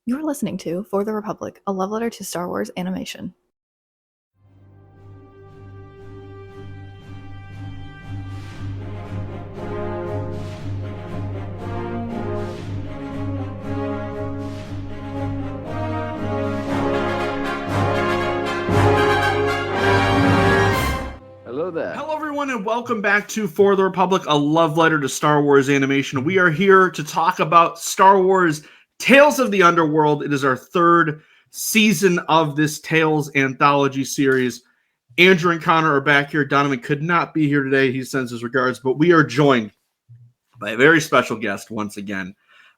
You're listening to For the Republic, a love letter to Star Wars animation. Hello there. Hello, everyone, and welcome back to For the Republic, a love letter to Star Wars animation. We are here to talk about Star Wars Tales of the Underworld. It is our third season of this Tales anthology series. Andrew and Conor are back here. Donovan could not be here today. He sends his regards, but we are joined by a very special guest once again.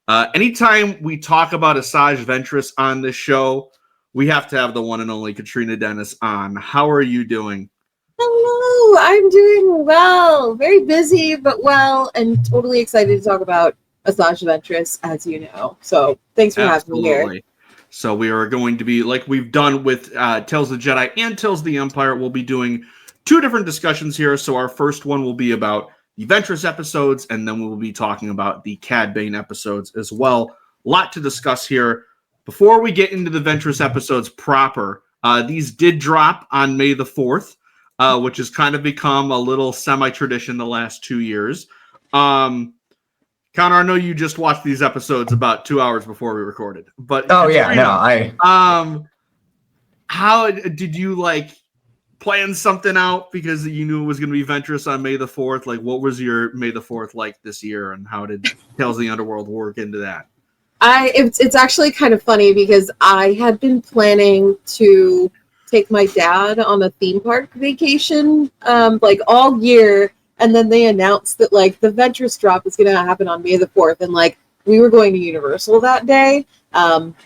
Anytime we talk about Asajj Ventress on this show, we have to have the one and only Catrina Dennis on. How are you doing? Hello, I'm doing well. Very busy, but well, and totally excited to talk about Asajj Ventress, as you know. So thanks for having me here. So we are going to be, like we've done with Tales of the Jedi and Tales of the Empire, we'll be doing two different discussions here. So our first one will be about the Ventress episodes, and then we will be talking about the Cad Bane episodes as well. A lot to discuss here. Before we get into the Ventress episodes proper, these did drop on May the 4th. Which has kind of become a little semi-tradition the last 2 years. Conor, I know you just watched these episodes about 2 hours before we recorded, but how did you plan something out because you knew it was going to be Ventress on May the 4th? Like, what was your May the 4th like this year, and how did Tales of the Underworld work into that? It's actually kind of funny because I had been planning to take my dad on a theme park vacation all year, and then they announced that the Ventress drop is going to happen on May the 4th, and we were going to Universal that day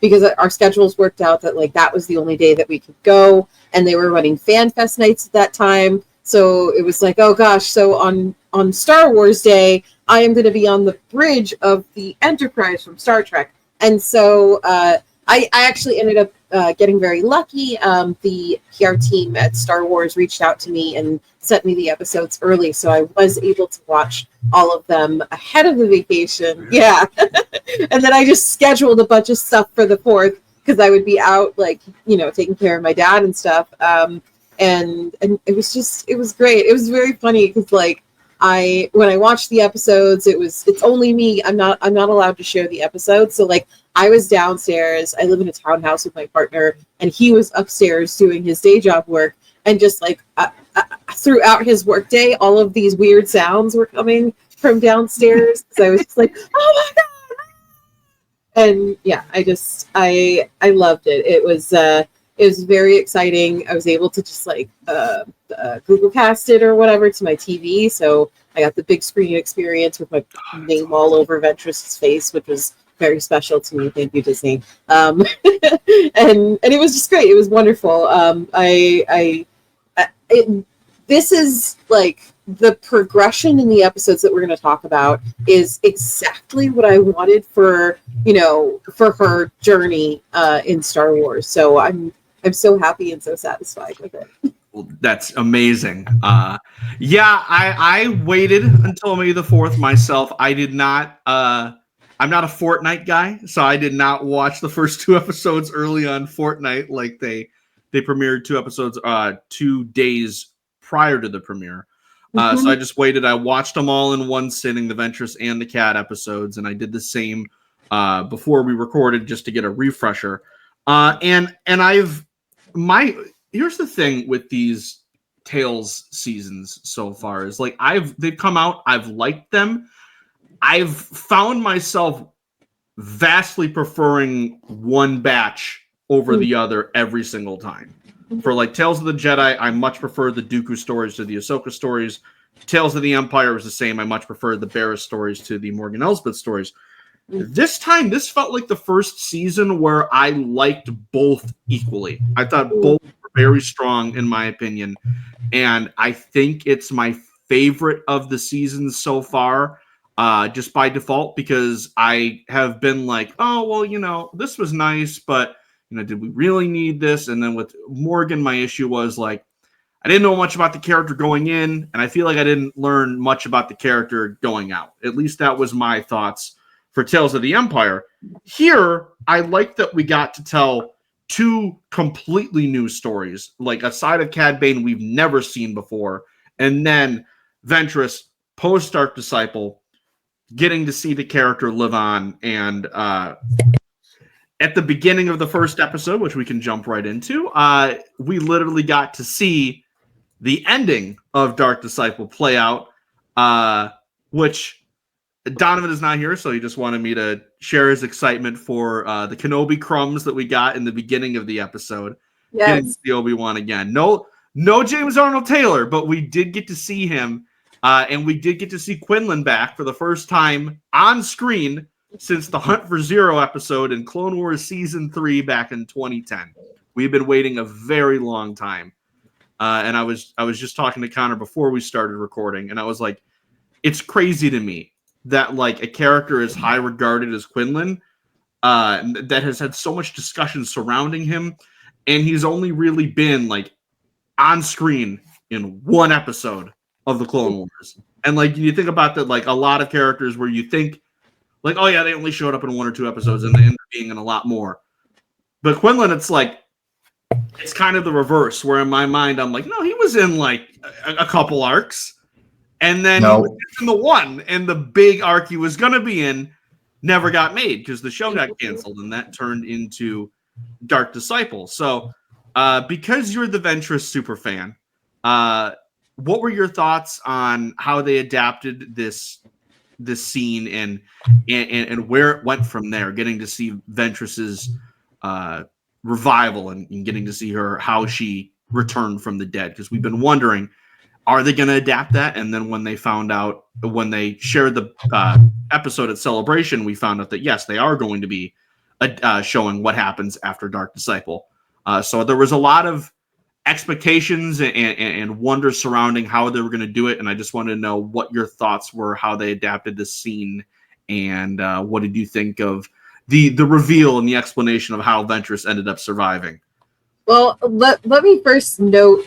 because our schedules worked out that that was the only day that we could go, and they were running Fan Fest nights at that time. So it was oh gosh, so on Star Wars Day I am going to be on the bridge of the Enterprise from Star Trek. And so I actually ended up getting very lucky. The PR team at Star Wars reached out to me and sent me the episodes early, so I was able to watch all of them ahead of the vacation. Yeah. And then I just scheduled a bunch of stuff for the 4th because I would be out, taking care of my dad and stuff. And it was great. It was very funny because when I watched the episodes, it's only me. I'm not allowed to share the episodes. So I was downstairs. I live in a townhouse with my partner, and he was upstairs doing his day job work. And just throughout his workday, all of these weird sounds were coming from downstairs. So I was just oh my god! And yeah, I loved it. It was very exciting. I was able to just Google Cast it or whatever to my TV, so I got the big screen experience with my name all over Ventress's face, which was very special to me. Thank you, Disney. And it was just great. It was wonderful. This is the progression in the episodes that we're going to talk about is exactly what I wanted for her journey in Star Wars. So I'm so happy and so satisfied with it. Well, that's amazing. I waited until May the 4th myself. I did not. I'm not a Fortnite guy, so I did not watch the first 2 episodes early on Fortnite. They premiered 2 episodes 2 days prior to the premiere. So I just waited. I watched them all in one sitting, the Ventress and the Cad episodes, and I did the same before we recorded just to get a refresher. Here's the thing with these Tales seasons so far is they've come out, I've liked them. I've found myself vastly preferring one batch over the other every single time. For Tales of the Jedi, I much prefer the Dooku stories to the Ahsoka stories. Tales of the Empire was the same. I much prefer the Barriss stories to the Morgan Elsbeth stories. This time, this felt like the first season where I liked both equally. I thought both were very strong, in my opinion. And I think it's my favorite of the seasons so far, just by default, because I have been this was nice, but, did we really need this? And then with Morgan, my issue was I didn't know much about the character going in, and I feel like I didn't learn much about the character going out. At least that was my thoughts for Tales of the Empire. Here, I like that we got to tell two completely new stories, like a side of Cad Bane we've never seen before, and then Ventress post Dark Disciple, getting to see the character live on. And at the beginning of the first episode, which we can jump right into, we literally got to see the ending of Dark Disciple play out, which Donovan is not here, so he just wanted me to share his excitement for the Kenobi crumbs that we got in the beginning of the episode. Yes. Getting to see Obi-Wan again. No James Arnold Taylor, but we did get to see him, and we did get to see Quinlan back for the first time on screen since the Hunt for Zero episode in Clone Wars Season 3 back in 2010. We've been waiting a very long time. And I was just talking to Conor before we started recording, and I was like, it's crazy to me that like a character as high regarded as Quinlan, that has had so much discussion surrounding him, and he's only really been like on screen in one episode of the Clone Wars. And like you think about that, like a lot of characters where you think like, oh yeah, they only showed up in 1 or 2 episodes and they end up being in a lot more. But Quinlan, it's like it's kind of the reverse, where in my mind I'm like, no, he was in like a couple arcs. And then he was in the one, and the big arc he was going to be in never got made because the show got canceled, and that turned into Dark Disciple. So because you're the Ventress super fan, what were your thoughts on how they adapted this scene and where it went from there, getting to see Ventress's revival and getting to see her, how she returned from the dead? Because we've been wondering, are they going to adapt that? And then when they found out, when they shared the episode at Celebration, we found out that, yes, they are going to be showing what happens after Dark Disciple. So there was a lot of expectations and wonder surrounding how they were going to do it. And I just wanted to know what your thoughts were, how they adapted this scene, and what did you think of the reveal and the explanation of how Ventress ended up surviving? Well, let me first note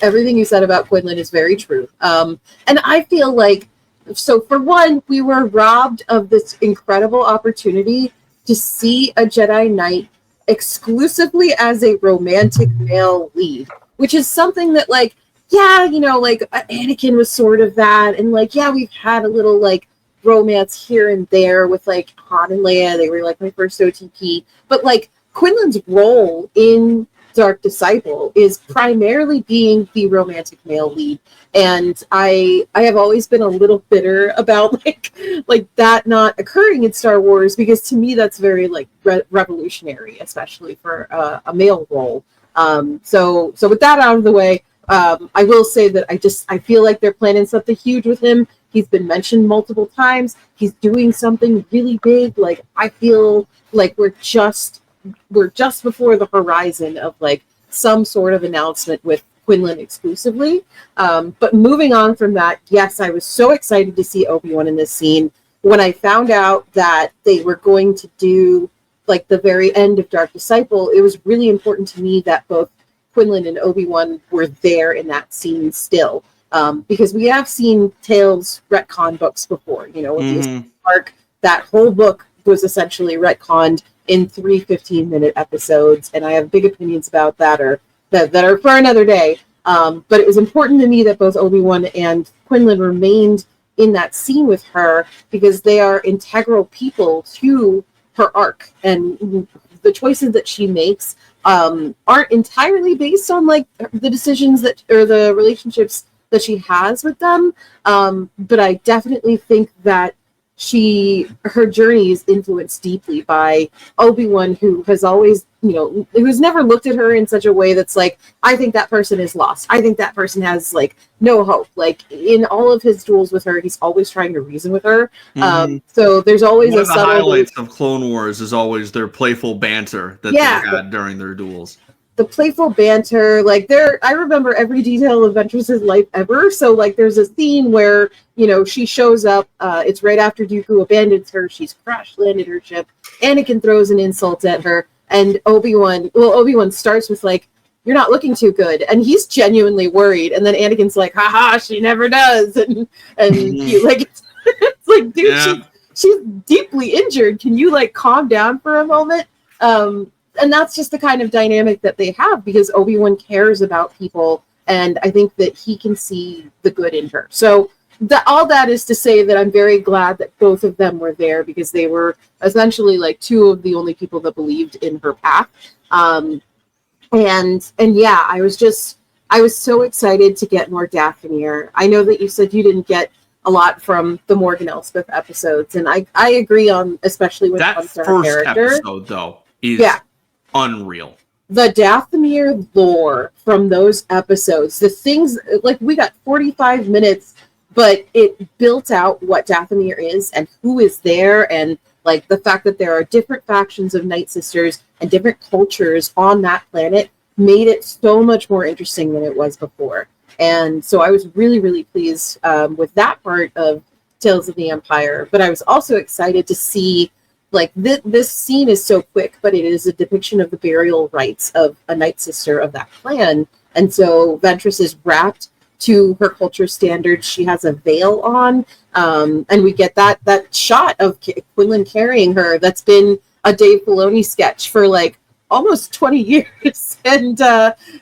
everything you said about Quinlan is very true. And I feel like, so for one, we were robbed of this incredible opportunity to see a Jedi Knight exclusively as a romantic male lead, which is something that, like, yeah, you know, like Anakin was sort of that. And like, yeah, we've had a little like romance here and there with like Han and Leia. They were like my first OTP. But like, Quinlan's role in Dark Disciple is primarily being the romantic male lead, and I have always been a little bitter about like that not occurring in Star Wars, because to me that's very like revolutionary, especially for a male role. So with that out of the way, I will say that I feel like they're planning something huge with him. He's been mentioned multiple times. He's doing something really big. Like, I feel like we're just before the horizon of like some sort of announcement with Quinlan exclusively. But moving on from that, yes, I was so excited to see Obi-Wan in this scene. When I found out that they were going to do like the very end of Dark Disciple, it was really important to me that both Quinlan and Obi-Wan were there in that scene still. Because we have seen Tales retcon books before, you know, with the arc, that whole book was essentially retconned in 3 15-minute episodes, and I have big opinions about that are for another day. But it was important to me that both Obi-Wan and Quinlan remained in that scene with her, because they are integral people to her arc, and the choices that she makes aren't entirely based on like the decisions that or the relationships that she has with them. But I definitely think that her journey is influenced deeply by Obi-Wan, who has always, you know, who's never looked at her in such a way that's like, I think that person is lost. I think that person has like no hope. Like, in all of his duels with her, he's always trying to reason with her. So there's always one of the highlights of Clone Wars is always their playful banter that they had during their duels. The playful banter, like I remember every detail of Ventress's life ever. So like, there's a scene where, you know, she shows up, it's right after Dooku abandons her, she's crash landed her ship, Anakin throws an insult at her, and Obi-Wan starts with like, you're not looking too good, and he's genuinely worried, and then Anakin's like, haha, she never does, and he, like, it's like, dude, she's deeply injured. Can you like calm down for a moment? And that's just the kind of dynamic that they have, because Obi-Wan cares about people, and I think that he can see the good in her. So all that is to say that I'm very glad that both of them were there, because they were essentially like two of the only people that believed in her path. And yeah, I was so excited to get more Dathomir. I know that you said you didn't get a lot from the Morgan Elsbeth episodes, and I agree on, especially when it comes to her character. That first episode, though, is unreal. The Dathomir lore from those episodes, the things, like, we got 45 minutes, but it built out what Dathomir is and who is there, and like the fact that there are different factions of Night Sisters and different cultures on that planet made it so much more interesting than it was before. And so I was really, really pleased with that part of Tales of the Empire. But I was also excited to see, like, this scene is so quick, but it is a depiction of the burial rites of a Night Sister of that clan. And so Ventress is wrapped to her culture standards. She has a veil on, and we get that shot of Quinlan carrying her. That's been a Dave Filoni sketch for like almost 20 years. And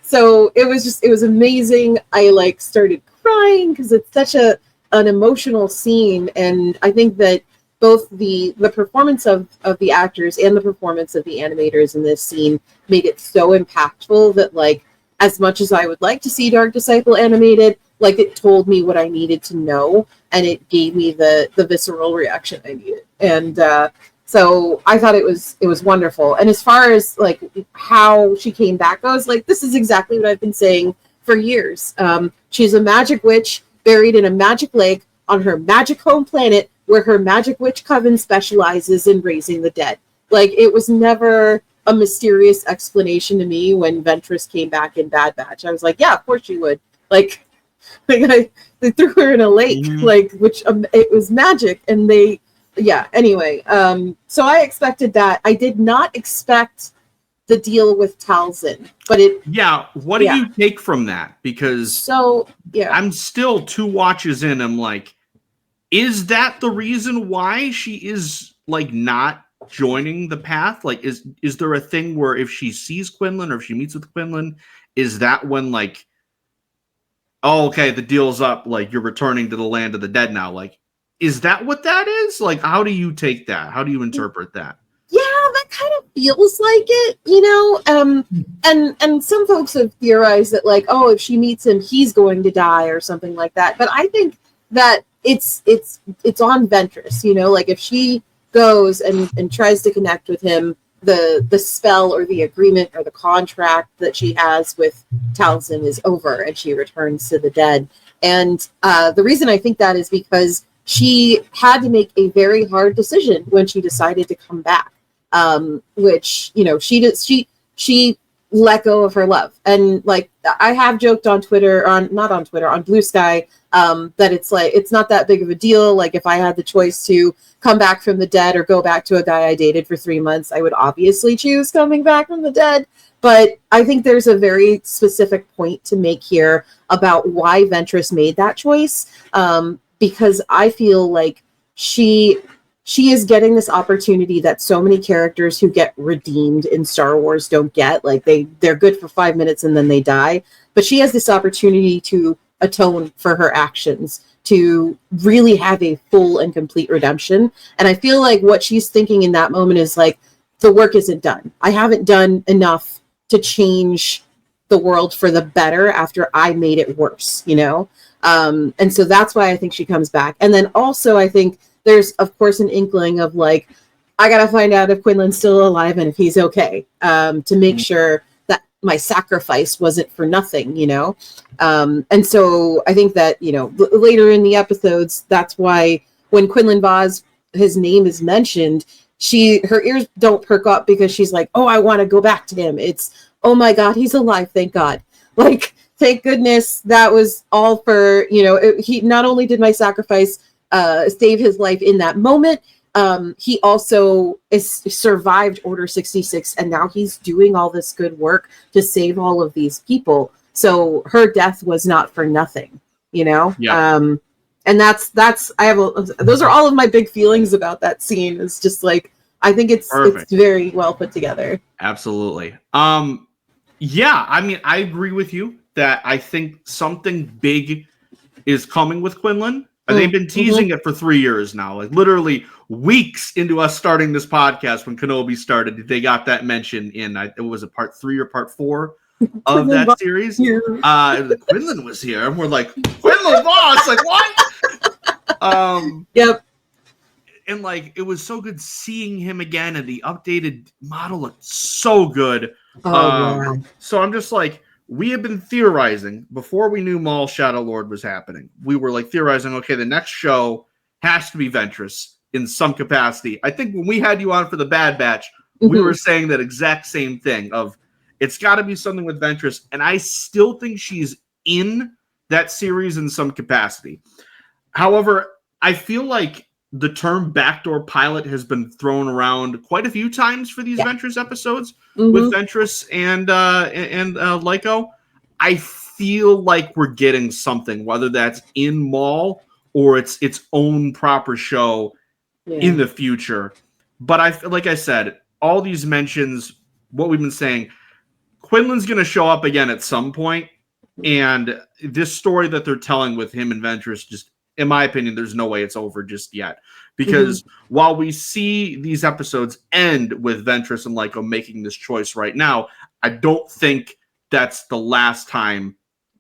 so it was amazing. I like started crying because it's such an emotional scene. And I think that both the performance of the actors and the performance of the animators in this scene made it so impactful that, like, as much as I would like to see Dark Disciple animated, like, it told me what I needed to know, and it gave me the visceral reaction I needed. And so I thought it was wonderful. And as far as like how she came back goes, like, this is exactly what I've been saying for years. She's a magic witch buried in a magic lake on her magic home planet, where her magic witch coven specializes in raising the dead. Like, it was never a mysterious explanation to me when Ventress came back in Bad Batch. I was like, yeah, of course she would. Like they threw her in a lake, like, which it was magic, and anyway. So I expected that. I did not expect the deal with Talzin, but what do you take from that? Because I'm still 2 watches in. I'm like, is that the reason why she is like not joining the path? Like, is there a thing where if she sees Quinlan or if she meets with Quinlan, is that when, like, oh, okay, the deal's up, like, you're returning to the land of the dead now? Like, is that what that is? Like, how do you take that? How do you interpret that? Yeah, that kind of feels like it, you know? And some folks have theorized that, like, oh, if she meets him, he's going to die or something like that. But I think that it's on Ventress, you know? Like, if she goes and tries to connect with him, the spell or the agreement or the contract that she has with Talzin is over, and she returns to the dead. And the reason I think that is because she had to make a very hard decision when she decided to come back, which, you know, she let go of her love. And, like, I have joked on Twitter, on Blue Sky, that it's like, it's not that big of a deal. Like, if I had the choice to come back from the dead or go back to a guy I dated for 3 months, I would obviously choose coming back from the dead. But I think there's a very specific point to make here about why Ventress made that choice, because I feel like she is getting this opportunity that so many characters who get redeemed in Star Wars don't get. Like, they're good for 5 minutes and then they die. But she has this opportunity to atone for her actions, to really have a full and complete redemption. And I feel like what she's thinking in that moment is like, the work isn't done. I haven't done enough to change the world for the better after I made it worse, you know? And so that's why I think she comes back. And then also I think there's, of course, an inkling of, like, I got to find out if Quinlan's still alive and if he's okay, to make sure that my sacrifice wasn't for nothing, you know? And so I think that, you know, later in the episodes, that's why when Quinlan Vos, his name is mentioned, her ears don't perk up because she's like, oh, I want to go back to him. It's, oh my God, he's alive. Thank God. Like, thank goodness that was all for, you know, he not only did my sacrifice save his life in that moment, he also survived Order 66, and now he's doing all this good work to save all of these people. So her death was not for nothing, you know? Yeah. And those are all of my big feelings about that scene. It's just like, I think it's very well put together. Absolutely. Yeah, I mean, I agree with you that I think something big is coming with Quinlan. They've been teasing it for 3 years now, like literally weeks into us starting this podcast. When Kenobi started, they got that mention in it was a part 3 or part 4 of that series. Quinlan was here, and we're like, Quinlan Vos, like what? Yep. And like it was so good seeing him again, and the updated model looked so good. So I'm just like, we have been theorizing before we knew Maul Shadow Lord was happening. We were like theorizing, okay, the next show has to be Ventress in some capacity. I think when we had you on for the Bad Batch, we were saying that exact same thing of it's got to be something with Ventress, and I still think she's in that series in some capacity. However, I feel like the term backdoor pilot has been thrown around quite a few times for these Ventress episodes with Ventress and Lyco. I feel like we're getting something, whether that's in Maul or it's its own proper show in the future. But like I said, all these mentions, what we've been saying, Quinlan's going to show up again at some point, and this story that they're telling with him and Ventress just, in my opinion, there's no way it's over just yet. Because while we see these episodes end with Ventress and Lyco making this choice right now, I don't think that's the last time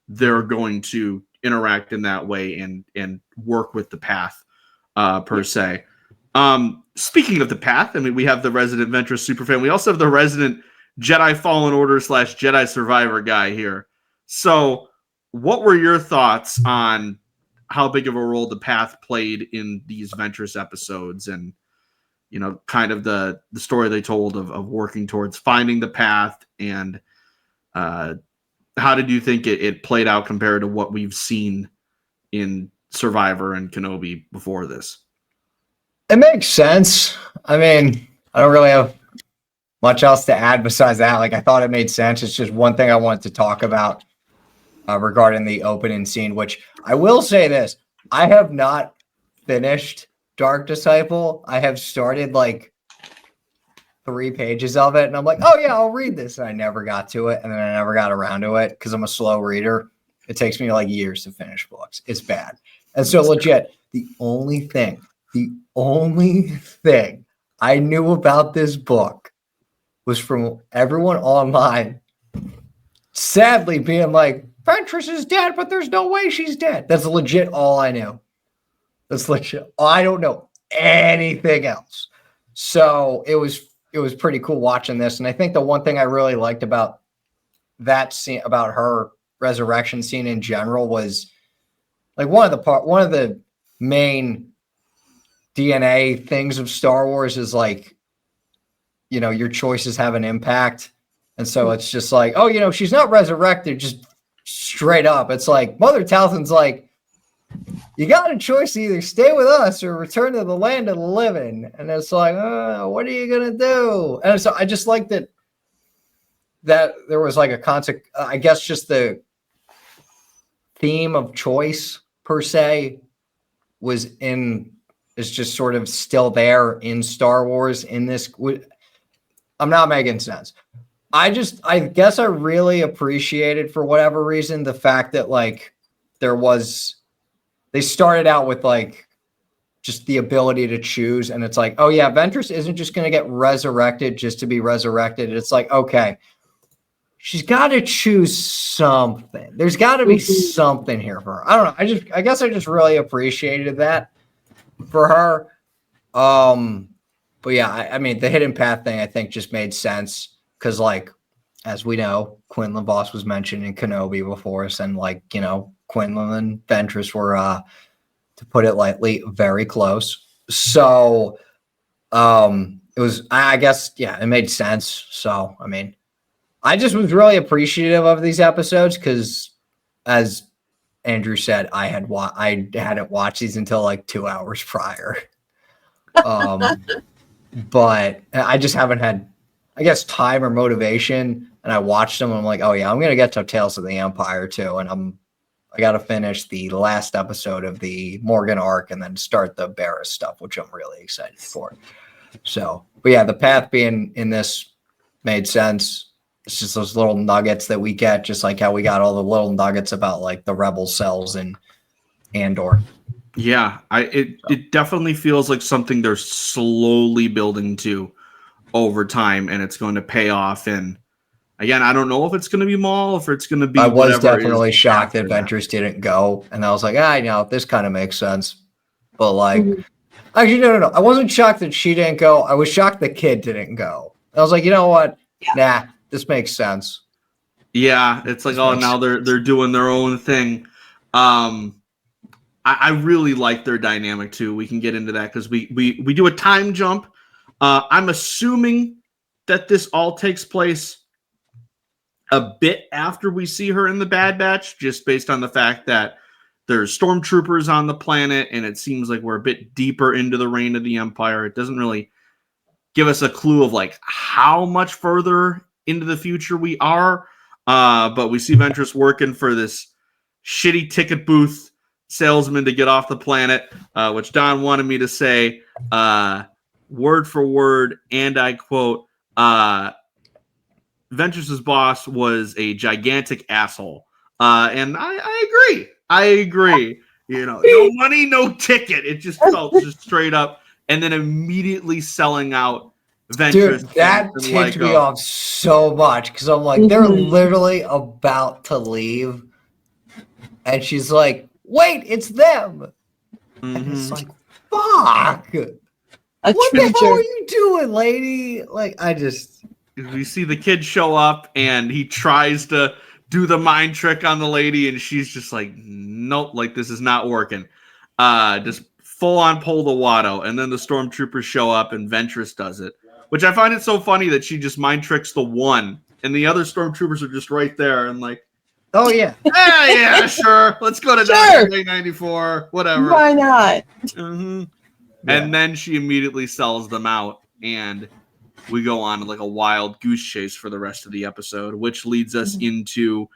they're going to interact in that way and work with the path per se. Speaking of the path, I mean, we have the resident Ventress superfan. We also have the resident Jedi Fallen Order / Jedi Survivor guy here. So what were your thoughts on how big of a role the path played in these Ventress episodes, and kind of the story they told of working towards finding the path, and how did you think it played out compared to what we've seen in Survivor and Kenobi before this? It makes sense. I mean, I don't really have much else to add besides that. Like, I thought it made sense. It's just one thing I wanted to talk about regarding the opening scene, which I will say this. I have not finished Dark Disciple. I have started like 3 pages of it, and I'm like, oh yeah, I'll read this. And I never got to it, and then I never got around to it because I'm a slow reader. It takes me like years to finish books. It's bad. And so legit, the only thing I knew about this book was from everyone online sadly being like, Ventress is dead, but there's no way she's dead. That's legit all I knew. That's legit. I don't know anything else. So it was pretty cool watching this. And I think the one thing I really liked about that scene, about her resurrection scene in general, was like one of the main DNA things of Star Wars is like, your choices have an impact. And so it's just like, oh, she's not resurrected just straight up. It's like Mother Talzin's like, you got a choice to either stay with us or return to the land of the living. And it's like, what are you going to do? And so I just liked that there was like a concept, I guess just the theme of choice per se is just sort of still there in Star Wars in this. I'm not making sense. I guess I really appreciated, for whatever reason, the fact that like they started out with like just the ability to choose. And it's like, oh yeah, Ventress isn't just going to get resurrected just to be resurrected. It's like, okay, she's got to choose something. There's got to be something here for her. I don't know. I guess I just really appreciated that for her. But yeah, I mean, the hidden path thing, I think just made sense. Because, like, as we know, Quinlan Vos was mentioned in Kenobi before us, and, like, Quinlan and Ventress were, to put it lightly, very close. So, it was, I guess, yeah, it made sense. So, I mean, I just was really appreciative of these episodes because, as Andrew said, I hadn't watched these until, like, 2 hours prior. But I just haven't had, I guess, time or motivation, and I watched them and I'm like, oh yeah, I'm going to get to Tales of the Empire too. And I'm I got to finish the last episode of the Morgan arc and then start the Barris stuff, which I'm really excited for. So, but yeah, the path being in this made sense. It's just those little nuggets that we get, just like how we got all the little nuggets about like the rebel cells and Andor. Yeah, it definitely feels like something they're slowly building to over time, and it's going to pay off. And again, I don't know if it's going to be Maul, if it's going to be. I was whatever definitely is shocked that after that. Ventress didn't go, and I was like, you know, this kind of makes sense. But like, actually, no. I wasn't shocked that she didn't go. I was shocked the kid didn't go. I was like, you know what? Nah, this makes sense. Yeah, it's like, now they're doing their own thing. I really like their dynamic too. We can get into that because we do a time jump. I'm assuming that this all takes place a bit after we see her in the Bad Batch, just based on the fact that there's stormtroopers on the planet, and it seems like we're a bit deeper into the reign of the Empire. It doesn't really give us a clue of like how much further into the future we are. But we see Ventress working for this shitty ticket booth salesman to get off the planet, which Don wanted me to say word for word, and I quote, Ventress's boss was a gigantic asshole. And I agree. You know, no money, no ticket. It just felt just straight up. And then immediately selling out Ventress. Dude, that ticked me off so much because I'm like, they're literally about to leave. And she's like, wait, it's them. And it's like, fuck. What the hell are you doing, lady? Like, we see the kid show up and he tries to do the mind trick on the lady, and she's just like, nope, like this is not working. Just full on pull the Watto, and then the stormtroopers show up and Ventress does it, which I find it so funny that she just mind tricks the one, and the other stormtroopers are just right there and like, oh yeah, yeah, sure, let's go to Day 94, whatever. Why not? Yeah. And then she immediately sells them out, and we go on like a wild goose chase for the rest of the episode, which leads us into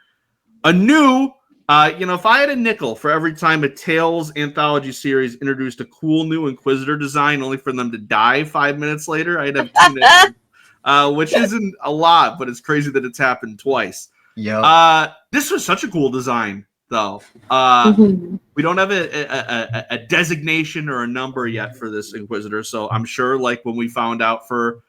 a new, if I had a nickel for every time a Tales anthology series introduced a cool new Inquisitor design only for them to die 5 minutes later, I'd have 2 nickels, which isn't a lot, but it's crazy that it's happened twice. Yeah. This was such a cool design, though. We don't have a designation or a number yet for this Inquisitor, so I'm sure, like when we found out for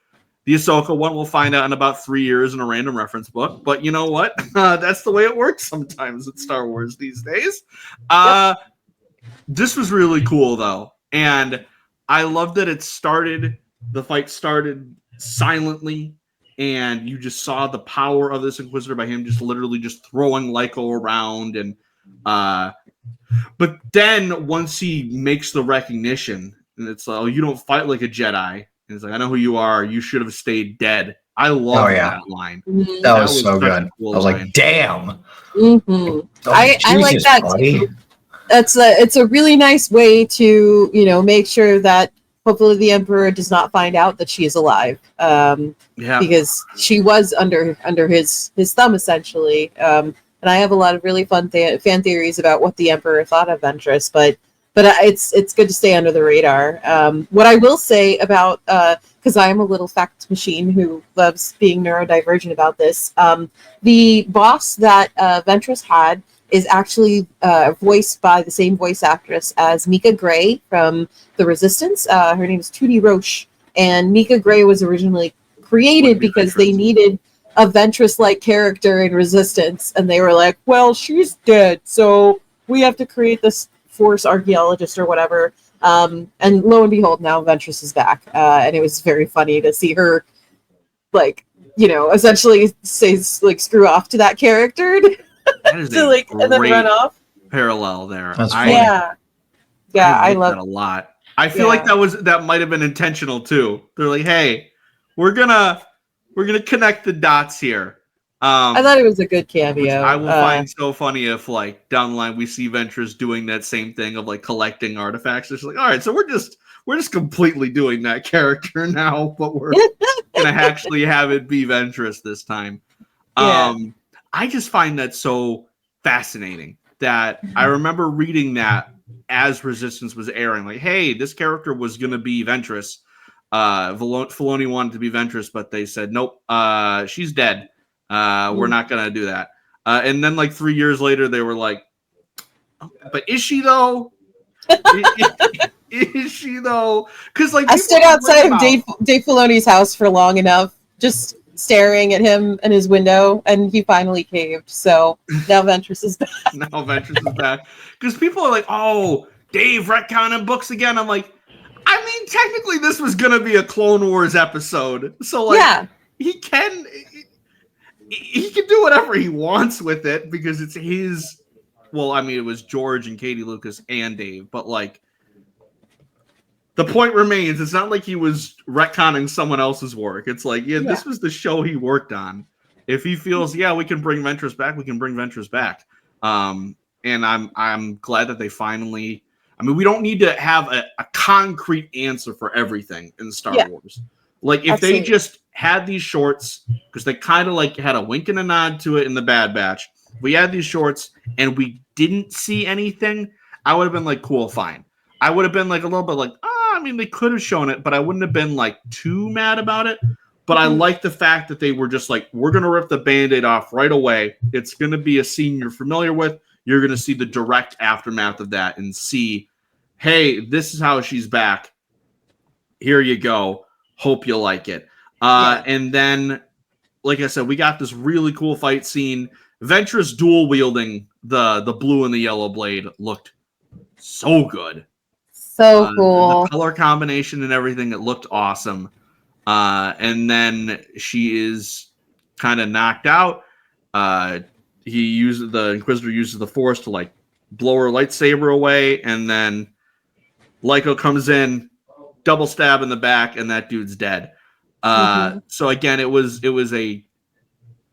the Ahsoka one, we'll find out in about 3 years in a random reference book. But you know what? That's the way it works sometimes with Star Wars these days. This was really cool, though. And I love that the fight started silently, and you just saw the power of this Inquisitor by him just literally just throwing Lyco around. And but then once he makes the recognition, and it's like, oh, you don't fight like a Jedi. And it's like, I know who you are. You should have stayed dead. I love that line. That was so good. Cool, I was like, damn. Oh, I like that buddy. Too. It's a really nice way to, make sure that hopefully the Emperor does not find out that she is alive. Because she was under his thumb, essentially. And I have a lot of really fun fan theories about what the Emperor thought of Ventress, but it's good to stay under the radar. What I will say about, because I am a little fact machine who loves being neurodivergent about this, the boss that Ventress had is actually voiced by the same voice actress as Mika Gray from The Resistance. Her name is Tootie Roche, and Mika Gray was originally created because they needed a Ventress-like character in Resistance, and they were like, well, she's dead, so we have to create this Force archaeologist or whatever, and lo and behold, now Ventress is back, and it was very funny to see her, essentially say screw off to that character, that is to, and then run off. Parallel there. I love that a lot. I feel like that might have been intentional too. They're like, hey, we're gonna connect the dots here. I thought it was a good cameo. I will find so funny if, down the line we see Ventress doing that same thing of collecting artifacts. It's like, all right, so we're just completely doing that character now, but we're gonna actually have it be Ventress this time. I just find that so fascinating that I remember reading that as Resistance was airing, like, hey, this character was going to be Ventress. Filoni wanted to be Ventress, but they said, nope, she's dead. We're not going to do that. And then like 3 years later, they were like, but is she though? Is she though? Because like I stood outside of Dave Filoni's house for long enough, just staring at him and his window, and he finally caved. So now Ventress is back. Now Ventress is back. Because people are like, oh, Dave retconning books again. I'm like, I mean, technically this was going to be a Clone Wars episode. So like, yeah. he can do whatever he wants with it because it's his. Well, I mean, it was George and Katie Lucas and Dave, but like, the point remains, it's not like he was retconning someone else's work. It's like, yeah, this was the show he worked on. If he feels, yeah, we can bring Ventress back, we can bring Ventress back. And I'm glad that they finally. I mean, we don't need to have a concrete answer for everything in Star Wars. Like, if they just had these shorts, because they kind of like had a wink and a nod to it in the Bad Batch. We had these shorts and we didn't see anything, I would have been like, cool, fine. I would have been like a little bit like, I mean, they could have shown it, but I wouldn't have been like too mad about it. But I like the fact that they were just like, we're going to rip the Band-Aid off right away. It's going to be a scene you're familiar with. You're going to see the direct aftermath of that and see, hey, this is how she's back. Here you go. Hope you like it. And then, like I said, we got this really cool fight scene. Ventress dual wielding the blue and the yellow blade looked so good. So cool. The color combination and everything, it looked awesome. And then she is kind of knocked out. The Inquisitor uses the Force to like blow her lightsaber away, and then Lyco comes in, double stab in the back, and that dude's dead. So again, it was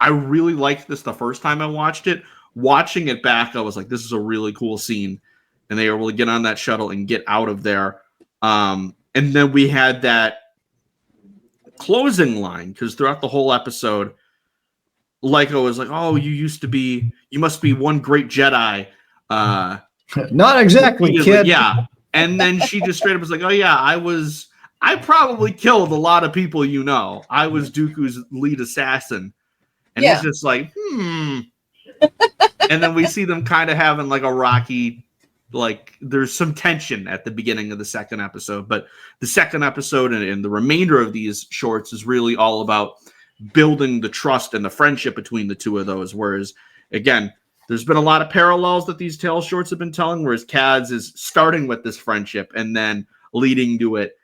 I really liked this the first time I watched it. Watching it back, I was like, this is a really cool scene. And they were able to get on that shuttle and get out of there. And then we had that closing line, because throughout the whole episode, Lyco was like, oh, you must be one great Jedi. Not exactly, kid. Yeah. And then she just straight up was like, oh yeah, I probably killed a lot of people, you know. I was Dooku's lead assassin. And he's just like, And then we see them kind of having like a rocky, like there's some tension at the beginning of the second episode. But the second episode and the remainder of these shorts is really all about building the trust and the friendship between the two of those. Whereas, again, there's been a lot of parallels that these Tales shorts have been telling, whereas Cads is starting with this friendship and then leading to it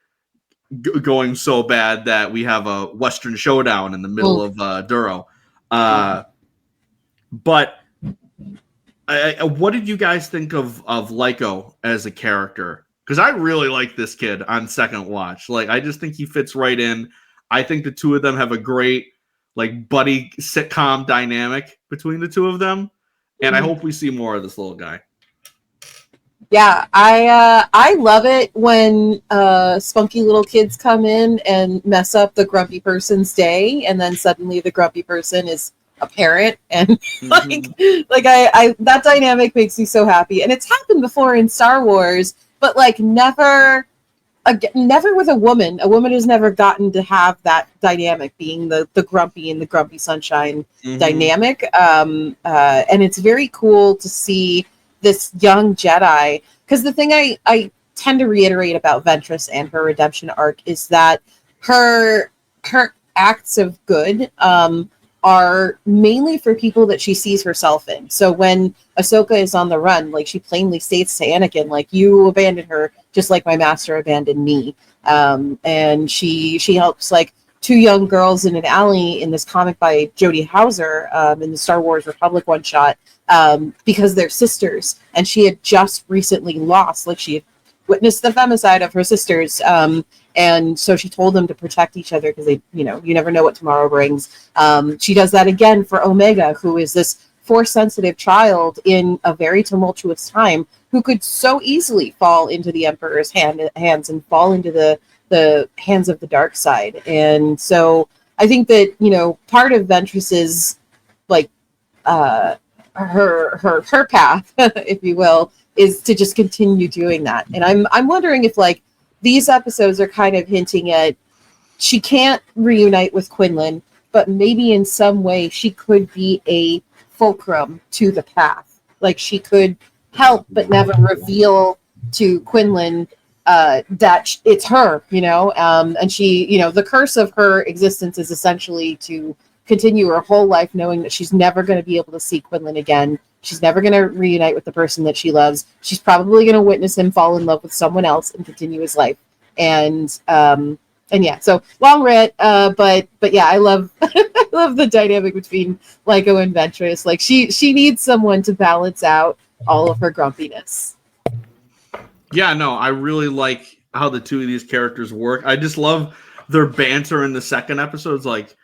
going so bad that we have a Western showdown in the middle of Duro. But what did you guys think of Lyco as a character? Because I really like this kid on second watch. Like, I just think he fits right in. I think the two of them have a great like buddy sitcom dynamic between the two of them. And I hope we see more of this little guy. Yeah, I love it when spunky little kids come in and mess up the grumpy person's day, and then suddenly the grumpy person is a parent, and like I that dynamic makes me so happy. And it's happened before in Star Wars, but like never with a woman. A woman has never gotten to have that dynamic, being the grumpy and the grumpy sunshine dynamic. And it's very cool to see this young Jedi, because the thing I tend to reiterate about Ventress and her redemption arc is that her acts of good are mainly for people that she sees herself in. So when Ahsoka is on the run, like she plainly states to Anakin, like, you abandoned her just like my master abandoned me. And she helps like two young girls in an alley in this comic by Jodie Hauser in the Star Wars Republic one shot, because they're sisters, and she had just recently lost, like she had witnessed the femicide of her sisters, and so she told them to protect each other because they, you never know what tomorrow brings. She does that again for Omega, who is this Force-sensitive child in a very tumultuous time who could so easily fall into the Emperor's hands and fall into the hands of the dark side. And so I think that, part of Ventress's like her path, if you will, is to just continue doing that. And I'm wondering if like these episodes are kind of hinting at she can't reunite with Quinlan, but maybe in some way she could be a fulcrum to the path. Like she could help but never reveal to Quinlan that it's her, and she, the curse of her existence is essentially to continue her whole life knowing that she's never going to be able to see Quinlan again. She's never going to reunite with the person that she loves. She's probably going to witness him fall in love with someone else and continue his life. And yeah, so long rant, but yeah, I love I love the dynamic between Lyco and Ventress. Like she needs someone to balance out all of her grumpiness. Yeah, no, I really like how the two of these characters work. I just love their banter in the second episode. It's like,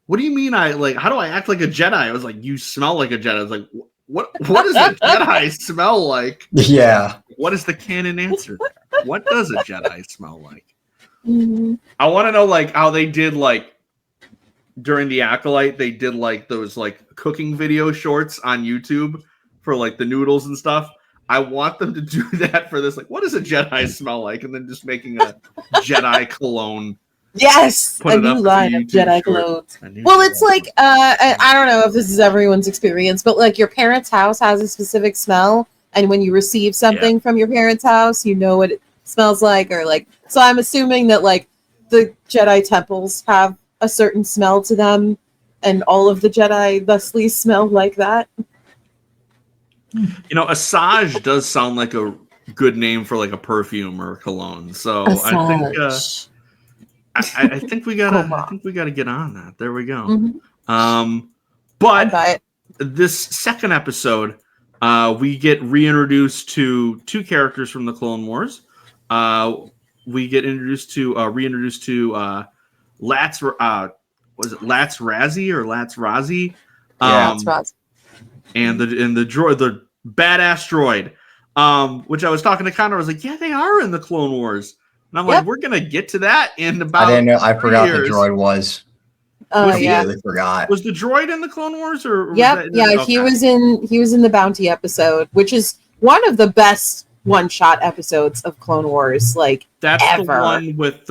what do you mean how do I act like a Jedi? I was like, you smell like a Jedi. I was like, what does a Jedi smell like? Yeah. What is the canon answer there? What does a Jedi smell like? Mm-hmm. I want to know how they did during the Acolyte, they did those cooking video shorts on YouTube for the noodles and stuff. I want them to do that for this. What does a Jedi smell like? And then just making a Jedi cologne. Yes, a new line of Jedi clothes. Well, it's like I don't know if this is everyone's experience, but your parents' house has a specific smell, and when you receive something from your parents' house, you know what it smells like, or So I'm assuming that the Jedi temples have a certain smell to them, and all of the Jedi thusly smell like that. Asajj does sound like a good name for a perfume or a cologne. So Asajj. I think we gotta get on that. There we go. Mm-hmm. But this second episode, we get reintroduced to two characters from the Clone Wars. We get reintroduced to Latts. Was it Latts Razzi or Latts Razzi? Latts Razzi. And the droid, the badass droid, which I was talking to Conor. I was like, yeah, they are in the Clone Wars. And I'm like, we're going to get to that in about I didn't know. I forgot years. the droid was. Oh, yeah. I really forgot. Was the droid in the Clone Wars? Or okay. He was in the Bounty episode, which is one of the best one-shot episodes of Clone Wars, that's ever. The one with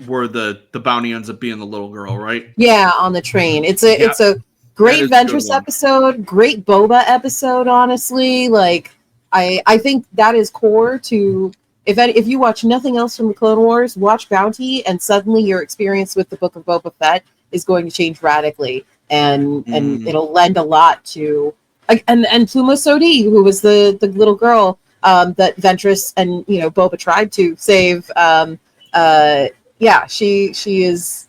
where the bounty ends up being the little girl, right? Yeah, on the train. It's a great Ventress episode, great Boba episode, honestly. I think that is core to if you watch nothing else from the Clone Wars, watch Bounty, and suddenly your experience with the Book of Boba Fett is going to change radically, and it'll lend a lot to and Pluma Sodi, who was the little girl that Ventress and Boba tried to save. She is.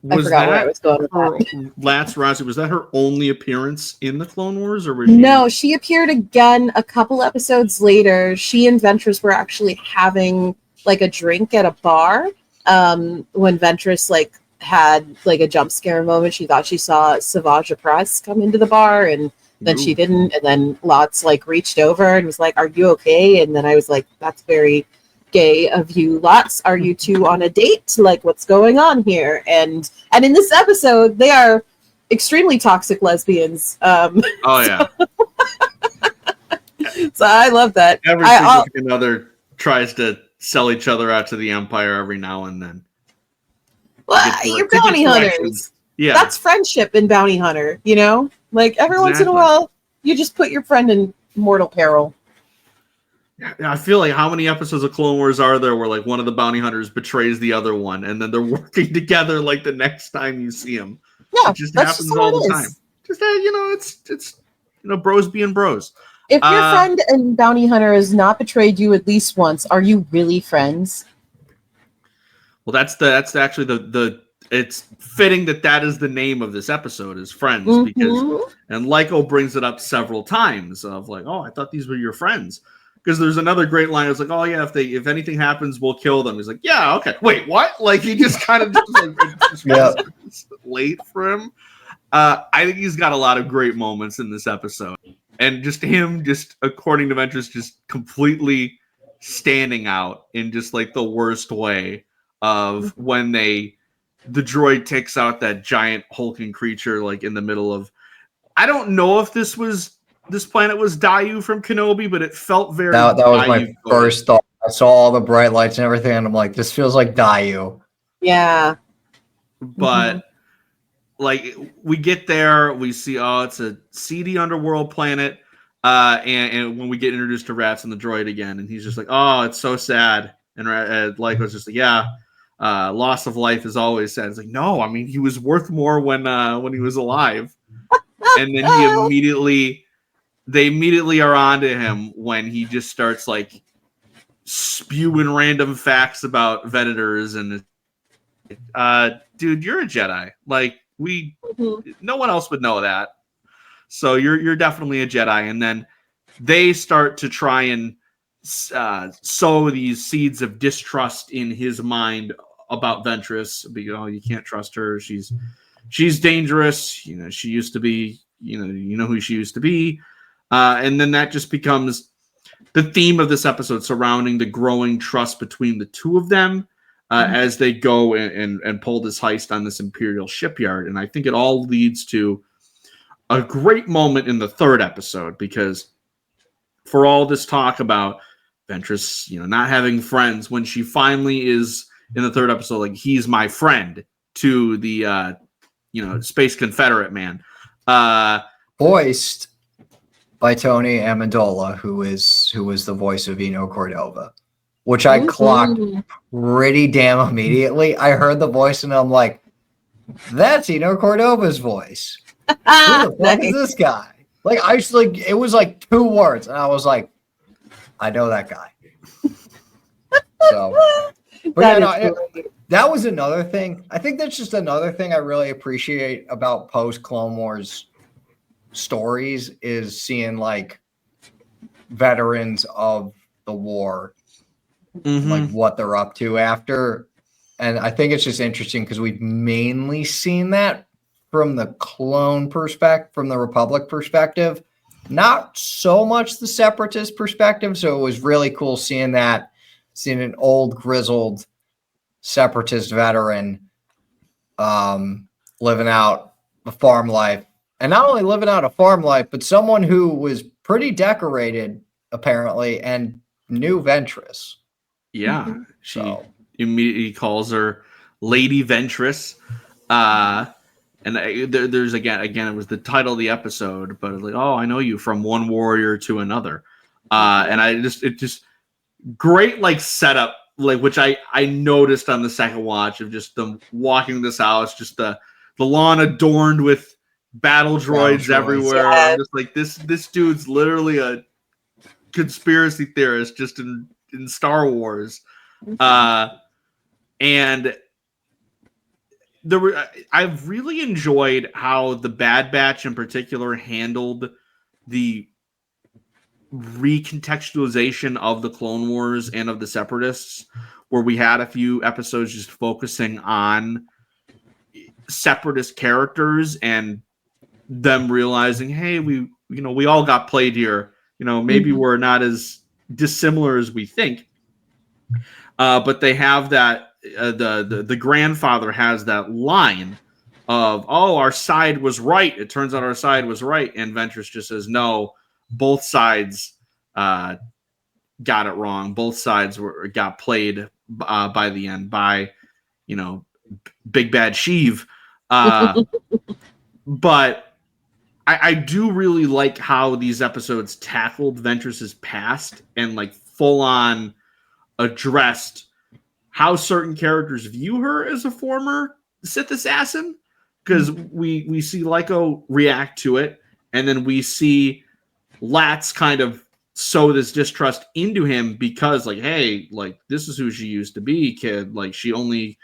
I forgot where I was going with that. Latts Razzi, was that her only appearance in the Clone Wars, or was No, she appeared again a couple episodes later. She and Ventress were actually having a drink at a bar when Ventress had a jump scare moment. She thought she saw Savage Opress come into the bar, and then she didn't. And then Latts reached over and was like, "Are you okay?" And then I was like, "That's very gay of you, Latts. Are you two on a date? What's going on here?" And in this episode, they are extremely toxic lesbians. So I love that. Every significant other tries to sell each other out to the Empire every now and then. Well, you're bounty hunters. Yeah, that's friendship in Bounty Hunter. Every once in a while, you just put your friend in mortal peril. I feel how many episodes of Clone Wars are there where one of the bounty hunters betrays the other one, and then they're working together the next time you see them. Yeah, it just happens all the time. Just it's bros being bros. If your friend and bounty hunter has not betrayed you at least once, are you really friends? Well, that's actually the it's fitting that is the name of this episode is Friends, because and Lyco brings it up several times of I thought these were your friends. Because there's another great line. It's oh yeah, if anything happens, we'll kill them. He's like, yeah, okay. Wait, what? He just kind of just late for him. I think he's got a lot of great moments in this episode, and just him, according to Ventress, just completely standing out in just the worst way of when the droid takes out that giant hulking creature in the middle of. I don't know if this planet was Dayu from Kenobi, but it felt very. That was my Dayu first thought. I saw all the bright lights and everything, and I'm like, this feels like Dayu. Yeah. But like we get there, we see it's a seedy underworld planet, and when we get introduced to Rats and the droid again, and he's just like, oh, it's so sad, and Lyco's just like, yeah, loss of life is always sad. It's like, no, I mean he was worth more when he was alive, and then they immediately are onto him when he just starts like spewing random facts about Venators and dude, you're a Jedi. Like no one else would know that. So you're definitely a Jedi. And then they start to try and sow these seeds of distrust in his mind about Ventress. You can't trust her. She's dangerous. You know, she used to be. You know who she used to be. And then that just becomes the theme of this episode, surrounding the growing trust between the two of them as they go and pull this heist on this Imperial shipyard. And I think it all leads to a great moment in the third episode, because for all this talk about Ventress, not having friends, when she finally is in the third episode, like, he's my friend to the, Space Confederate man. Voiced by Tony Amendola, who was the voice of Eno Cordova, which I clocked pretty damn immediately. I heard the voice and I'm like, that's Eno Cordova's voice. Who the fuck is this guy? Like, it was like 2 words, and I was like, I know that guy. So, but that was another thing. I think that's just another thing I really appreciate about post Clone Wars stories, is seeing like veterans of the war, like what they're up to after. And I think it's just interesting because we've mainly seen that from the clone perspective, from the Republic perspective, not so much the Separatist perspective. So it was really cool seeing an old grizzled Separatist veteran living out a farm life. And not only living out a farm life, but someone who was pretty decorated, apparently, and knew Ventress. Yeah. She immediately calls her Lady Ventress. And there's again, it was the title of the episode, but like, oh, I know you from one warrior to another. And it just great, like, setup, like, which I noticed on the second watch, of just them walking this house, just the lawn adorned with battle droids everywhere. Yeah. I'm just like, this dude's literally a conspiracy theorist just in Star Wars. And I've really enjoyed how the Bad Batch in particular handled the recontextualization of the Clone Wars and of the Separatists, where we had a few episodes just focusing on Separatist characters and them realizing, hey, we all got played here. Maybe we're not as dissimilar as we think. But they have that the grandfather has that line of, oh, our side was right. It turns out our side was right. And Ventress just says, no, both sides got it wrong. Both sides got played by the end by, Big Bad Sheev. But I do really like how these episodes tackled Ventress's past and like full on addressed how certain characters view her as a former Sith assassin, because we see Lyco react to it, and then we see Latts kind of sow this distrust into him because, like, hey, like, this is who she used to be, kid. Like, I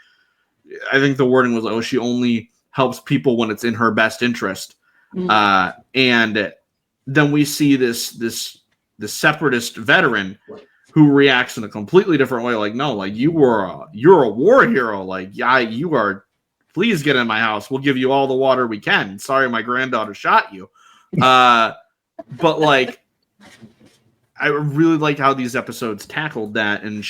think the wording was, oh, she only helps people when it's in her best interest. And then we see this Separatist veteran who reacts in a completely different way. Like, no, like, you're a war hero. Like, yeah, you are. Please get in my house. We'll give you all the water we can. Sorry, my granddaughter shot you. But like, I really liked how these episodes tackled that and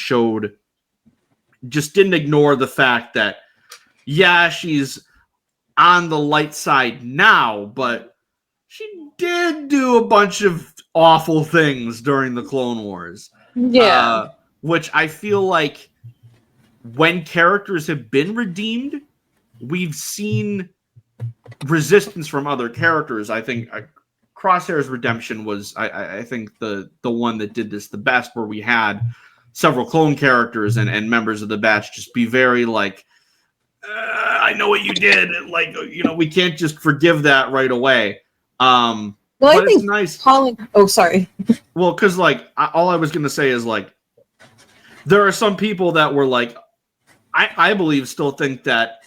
didn't ignore the fact that, yeah, she's on the light side now, but she did do a bunch of awful things during the Clone Wars. Yeah. Which I feel like when characters have been redeemed, we've seen resistance from other characters. I think Crosshair's redemption was, I think, the one that did this the best, where we had several clone characters and members of the batch just be very like, I know what you did. Like, we can't just forgive that right away. Well, but I think it's nice. Oh, sorry. Well, because all I was going to say is there are some people that were I believe still think that,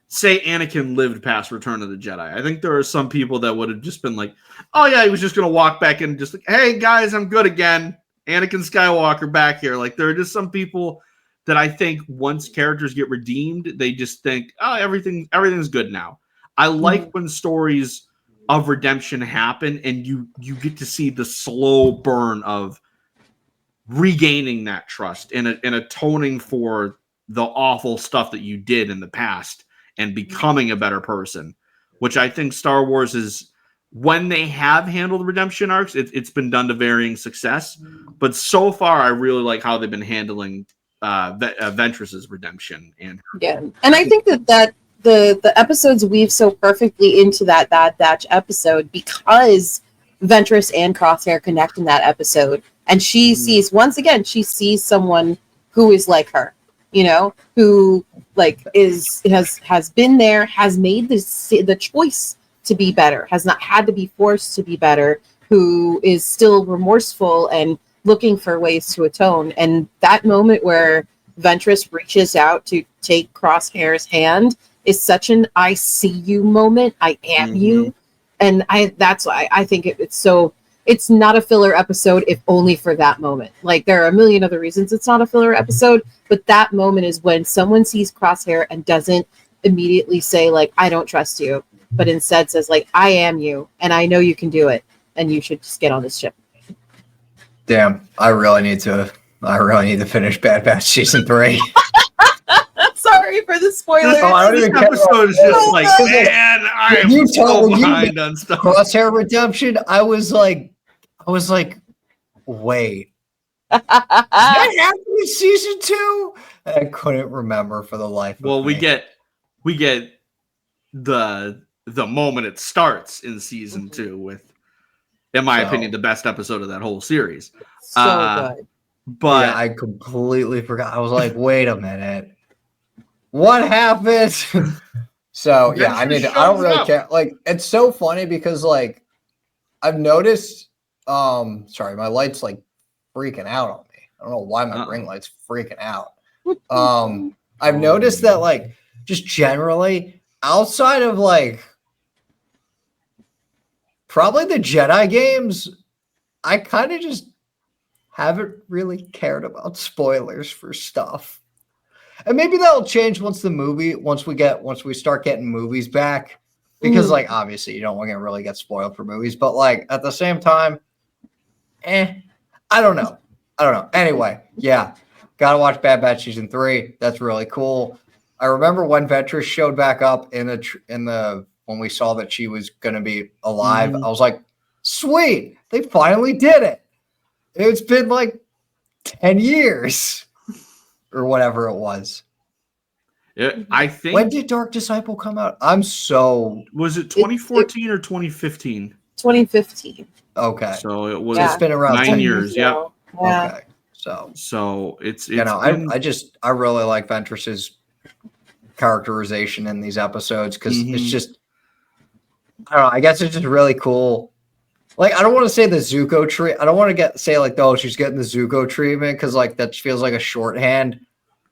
say Anakin lived past Return of the Jedi. I think there are some people that would have just been like, oh yeah, he was just going to walk back in and just like, hey guys, I'm good again. Anakin Skywalker back here. Like, there are just some people that I think once characters get redeemed, they just think, oh, everything's good now. I like when stories of redemption happen and you get to see the slow burn of regaining that trust and atoning for the awful stuff that you did in the past and becoming a better person, which I think Star Wars is, when they have handled redemption arcs, it's been done to varying success. But so far, I really like how they've been handling Ventress's redemption. And I think that the episodes weave so perfectly into that Bad Batch episode because Ventress and Crosshair connect in that episode, and she sees someone who is like her, who has been there, has made the choice to be better, has not had to be forced to be better, who is still remorseful and looking for ways to atone. And that moment where Ventress reaches out to take Crosshair's hand is such an I see you moment. I am you. And that's why I think it's not a filler episode if only for that moment. Like, there are a million other reasons it's not a filler episode, but that moment is when someone sees Crosshair and doesn't immediately say like, I don't trust you, but instead says like, I am you and I know you can do it and you should just get on this ship. Damn, I really need to finish Bad Batch season 3. Sorry for the spoilers. This episode is just man, I am so behind on stuff. Crosshair redemption, I was like, wait. Did that happen in season 2? I couldn't remember for the life of me. Well, we get the moment it starts in season 2 with, in my opinion, the best episode of that whole series. So good. But yeah, I completely forgot. I was like, wait a minute. What happened? So yeah, I don't really care. Like, it's so funny because like I've noticed sorry, my light's like freaking out on me. I don't know why my ring light's freaking out. I've noticed that like just generally outside of like probably the Jedi games, I kind of just haven't really cared about spoilers for stuff. And maybe that'll change once we start getting movies back. Because like obviously you don't want to really get spoiled for movies, but like at the same time, I don't know. Anyway, yeah. Gotta watch Bad Batch season 3. That's really cool. I remember when Ventress showed back up in the when we saw that she was gonna be alive, I was like, sweet, they finally did it. It's been like 10 years. Or whatever it was. I think. When did Dark Disciple come out? Was it 2014 or 2015? 2015. Okay. So it was. It's been around 9 years. Yeah. Okay. So it's I really like Ventress's characterization in these episodes because it's just, I don't know. I guess it's just really cool. Like, I don't want to say the Zuko tree. I don't want to say like, oh, she's getting the Zuko treatment because like that feels like a shorthand.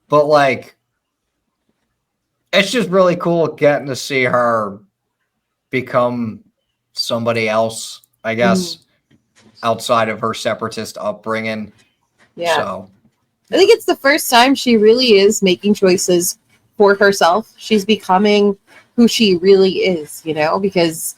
But like, it's just really cool getting to see her become somebody else, I guess, outside of her separatist upbringing. Yeah. So I think it's the first time she really is making choices for herself. She's becoming who she really is, because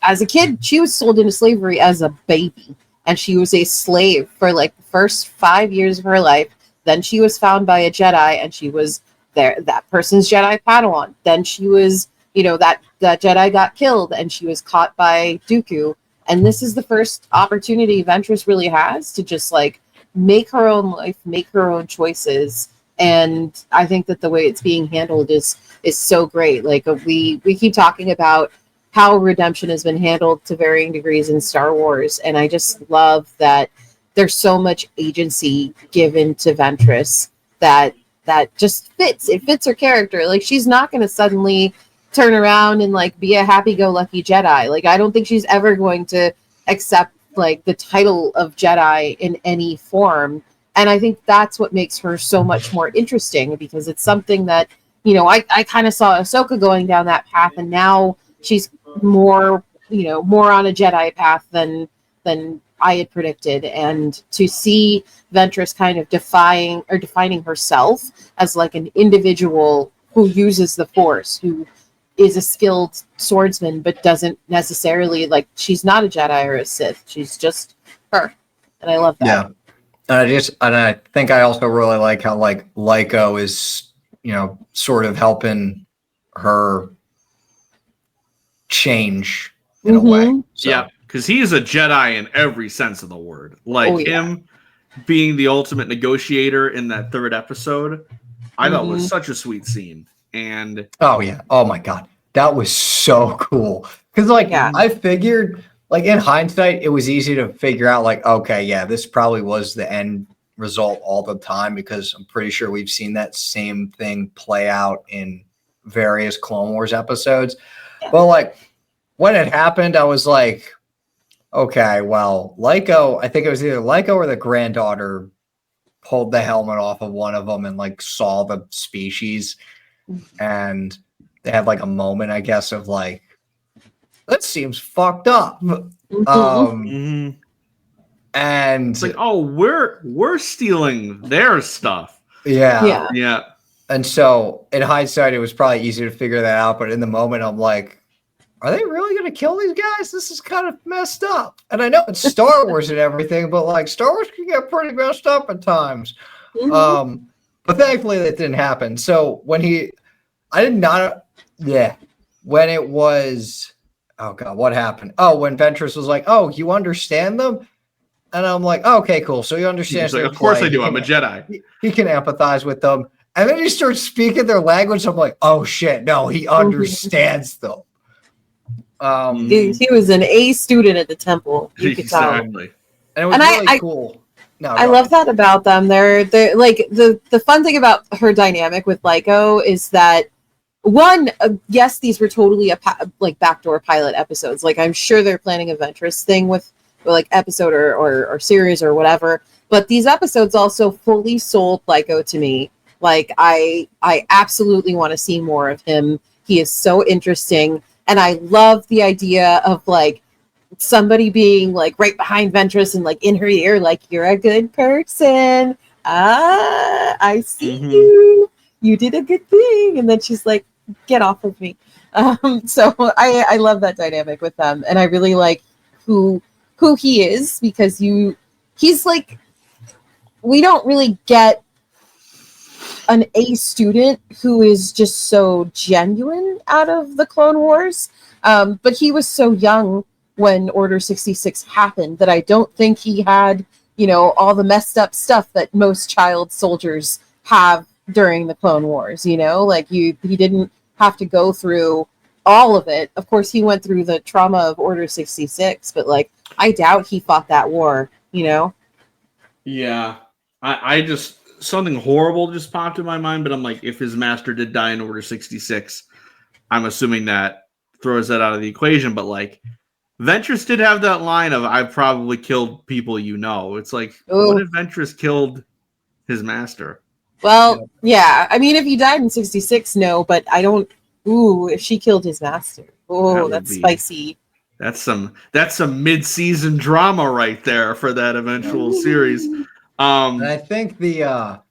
as a kid, she was sold into slavery as a baby, and she was a slave for like the first 5 years of her life. Then she was found by a Jedi, and she was that person's Jedi Padawan. Then she was that Jedi got killed and she was caught by Dooku. And this is the first opportunity Ventress really has to just like make her own life, make her own choices. And I think that the way it's being handled is so great. Like we keep talking about how redemption has been handled to varying degrees in Star Wars, and I just love that there's so much agency given to Ventress that just fits. It fits her character. Like she's not going to suddenly turn around and like be a happy-go-lucky Jedi. Like I don't think she's ever going to accept like the title of Jedi in any form. And I think that's what makes her so much more interesting, because it's something that, I kind of saw Ahsoka going down that path, and now she's more on a Jedi path than I had predicted. And to see Ventress kind of defining herself as like an individual who uses the Force, who is a skilled swordsman, but doesn't necessarily like, she's not a Jedi or a Sith. She's just her. And I love that. Yeah. And I think I also really like how like Lyco is, sort of helping her change in a way. So. Yeah, because he's a Jedi in every sense of the word. Like him being the ultimate negotiator in that third episode, I thought was such a sweet scene. And oh yeah, oh my god, that was so cool. Because I figured, like in hindsight, it was easy to figure out, like, okay, yeah, this probably was the end result all the time, because I'm pretty sure we've seen that same thing play out in various Clone Wars episodes. Yeah. But like when it happened, I was like, okay, well, Lyco, I think it was either Lyco or the granddaughter pulled the helmet off of one of them and like saw the species, and they had like a moment, I guess, of like, that seems fucked up. And it's like, oh, we're stealing their stuff. Yeah. And so in hindsight, it was probably easy to figure that out. But in the moment, I'm like, are they really going to kill these guys? This is kind of messed up. And I know it's Star Wars and everything, but like Star Wars can get pretty messed up at times. But thankfully that didn't happen. So when it was, oh God, what happened? Oh, when Ventress was like, oh, you understand them? And I'm like, oh, okay, cool. So he understands. Like, of course I do. I'm a Jedi. He can empathize with them. And then he starts speaking their language. I'm like, oh shit, no, he understands them. He was an A student at the temple. You could tell. And it was really cool. No, I love that about them. They're like the fun thing about her dynamic with Lyco is that one, yes, these were totally like backdoor pilot episodes. Like I'm sure they're planning a Ventress thing with like episode or series or whatever. But these episodes also fully sold Lyco to me. Like I absolutely want to see more of him. He is so interesting, and I love the idea of like somebody being like right behind Ventress and like in her ear, like, you're a good person. I see you. You did a good thing. And then she's like, get off of me. So I love that dynamic with them. And I really like who he is, because he's like, we don't really get an A student who is just so genuine out of the Clone Wars. But he was so young when Order 66 happened that I don't think he had, all the messed up stuff that most child soldiers have during the Clone Wars, like he didn't have to go through all of it. Of course, he went through the trauma of Order 66, but like, I doubt he fought that war, Yeah. I just, something horrible just popped in my mind, but I'm like, if his master did die in Order 66, I'm assuming that throws that out of the equation. But like, Ventress did have that line of, I've probably killed people It's like, what if Ventress killed his master? Well, yeah. I mean, if he died in 66, no, but I don't. If she killed his master. That's spicy. That's some mid-season drama right there for that eventual series. And I think to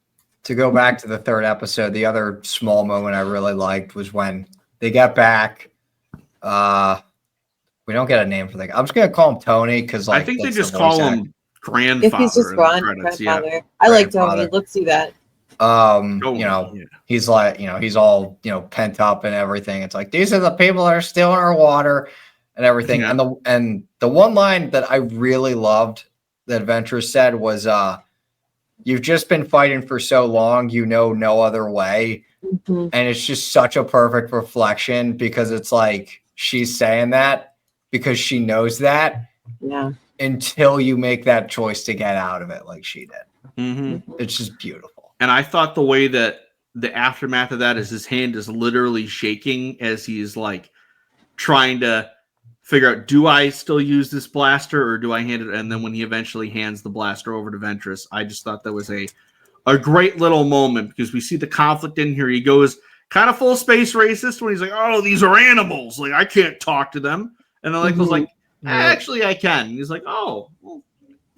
go back to the third episode, the other small moment I really liked was when they got back. We don't get a name for that. I'm just gonna call him Tony because I think they just call him grandfather. If he's just grandfather, I like Tony. Let's do that. He's like, he's all, pent up and everything. It's like, these are the people that are stealing our water and everything. Yeah. And the one line that I really loved that Ventress said was, you've just been fighting for so long, no other way. Mhm. And it's just such a perfect reflection because it's like she's saying that because she knows that until you make that choice to get out of it like she did. Mm-hmm. It's just beautiful. And I thought the way that the aftermath of that is his hand is literally shaking as he's like trying to figure out, do I still use this blaster or do I hand it? And then when he eventually hands the blaster over to Ventress, I just thought that was a great little moment because we see the conflict in here. He goes kind of full space racist when he's like, oh, these are animals. Like, I can't talk to them. And then Lyco's like, actually, I can. And he's like, oh, well,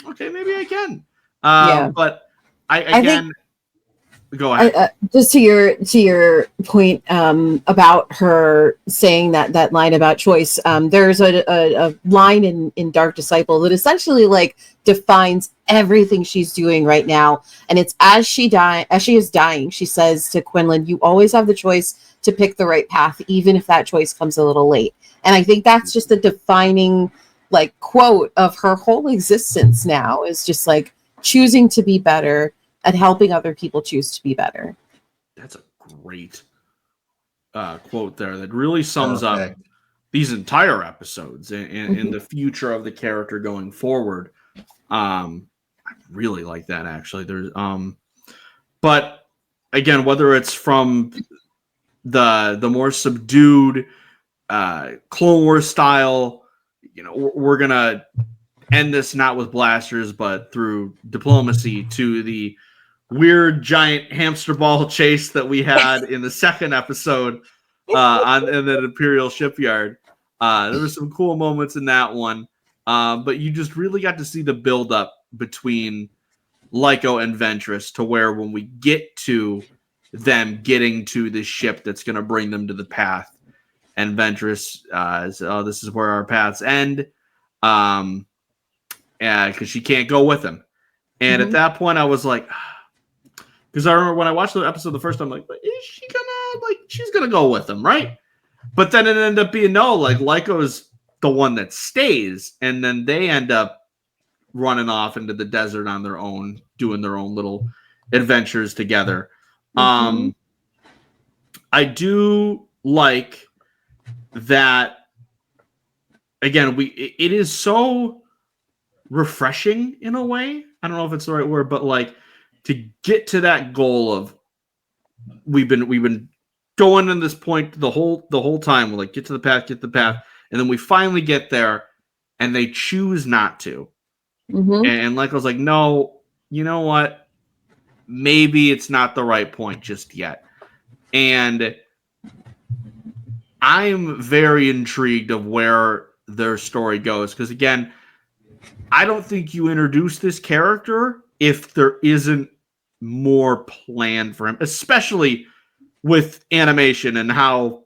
okay, maybe I can. But I think, go ahead. Just to your point about her saying that line about choice, there's a line in Dark Disciple that essentially like defines everything she's doing right now, and it's as she is dying, she says to Quinlan, "You always have the choice to pick the right path, even if that choice comes a little late." And I think that's just the defining like quote of her whole existence now, is just like choosing to be better and helping other people choose to be better. That's a great quote there that really sums up these entire episodes and the future of the character going forward. I really like that, actually. There's but again, whether it's from the more subdued Clone Wars style, we're gonna end this not with blasters but through diplomacy, to the weird giant hamster ball chase that we had in the second episode in the Imperial shipyard. There were some cool moments in that one, but you just really got to see the build up between Lyco and Ventress to where when we get to them getting to the ship that's going to bring them to the path, and Ventress says, oh, this is where our paths end, because she can't go with him. And at that point I was like, because I remember when I watched the episode the first time, like, is she gonna, like, she's gonna go with him, right? But then it ended up being no, like, Lyco's the one that stays, and then they end up running off into the desert on their own, doing their own little adventures together. I do like that. Again, it is so refreshing in a way. I don't know if it's the right word, but like to get to that goal of we've been going in this point the whole time. We're like, get to the path, and then we finally get there, and they choose not to. And Lyco's like, no, you know what? Maybe it's not the right point just yet. And I'm very intrigued of where their story goes, because again, I don't think you introduce this character if there isn't more planned for him, especially with animation and how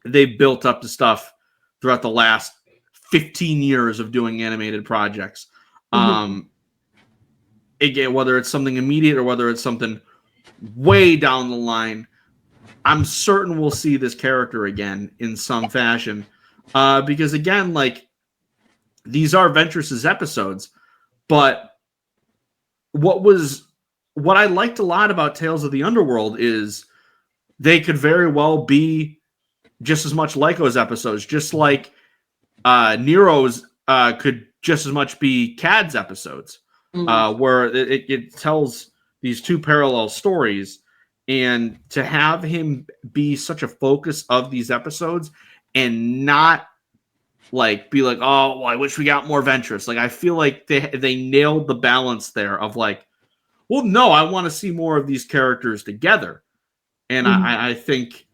they've built up the stuff throughout the last 15 years of doing animated projects. Again, whether it's something immediate or whether it's something way down the line, I'm certain we'll see this character again in some fashion. Because again, like, these are Ventress's episodes, but what I liked a lot about Tales of the Underworld is they could very well be just as much Lyco's episodes, just like Nero's could just as much be Cad's episodes, where it tells these two parallel stories, and to have him be such a focus of these episodes and not like be like, oh, well, I wish we got more Ventress. Like, I feel like they nailed the balance there of like, well, no, I want to see more of these characters together. And I think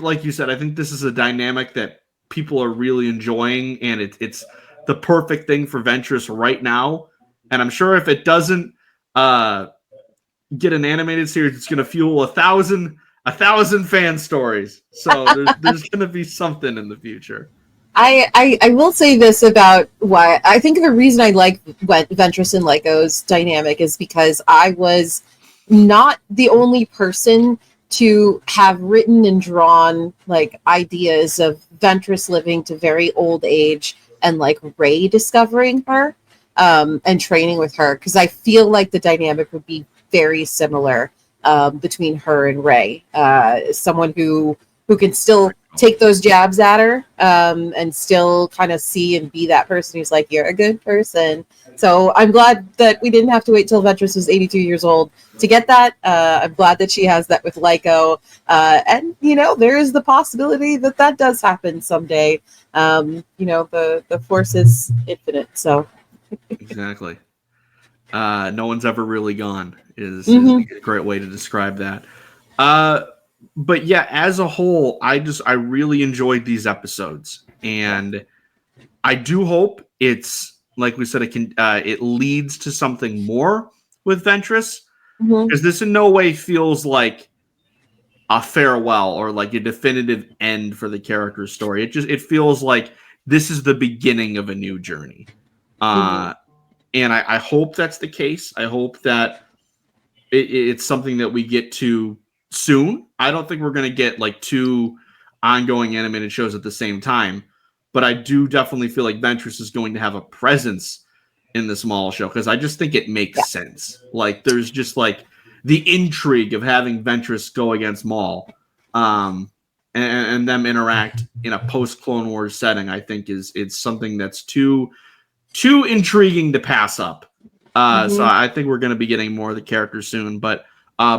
like you said, I think this is a dynamic that people are really enjoying, and it's the perfect thing for Ventress right now. And I'm sure if it doesn't get an animated series, it's going to fuel 1,000 fan stories. So there's going to be something in the future. I will say this about why I think the reason I like Ventress and Lyco's dynamic is because I was not the only person to have written and drawn like ideas of Ventress living to very old age and like Ray discovering her and training with her, because I feel like the dynamic would be very similar between her and Ray. Someone who can still take those jabs at her and still kind of see and be that person who's like, you're a good person. So I'm glad that we didn't have to wait till Ventress was 82 years old to get that. I'm glad that she has that with Lyco. And, you know, there is the possibility that that does happen someday. You know, the force is infinite. So Exactly. No one's ever really gone is Mhm. a great way to describe that. But yeah, as a whole, I really enjoyed these episodes, and I do hope it's like we said, it leads to something more with Ventress, Mhm. because this in no way feels like a farewell or like a definitive end for the character's story. It feels like this is the beginning of a new journey. And I hope that's the case. I hope that it's something that we get to soon. I don't think we're going to get like two ongoing animated shows at the same time, but I do definitely feel like Ventress is going to have a presence in the small show, because I just think it makes sense. Like there's just like the intrigue of having Ventress go against Maul, and them interact in a post Clone Wars setting. I think it's something that's too intriguing to pass up. So I think we're going to be getting more of the characters soon. But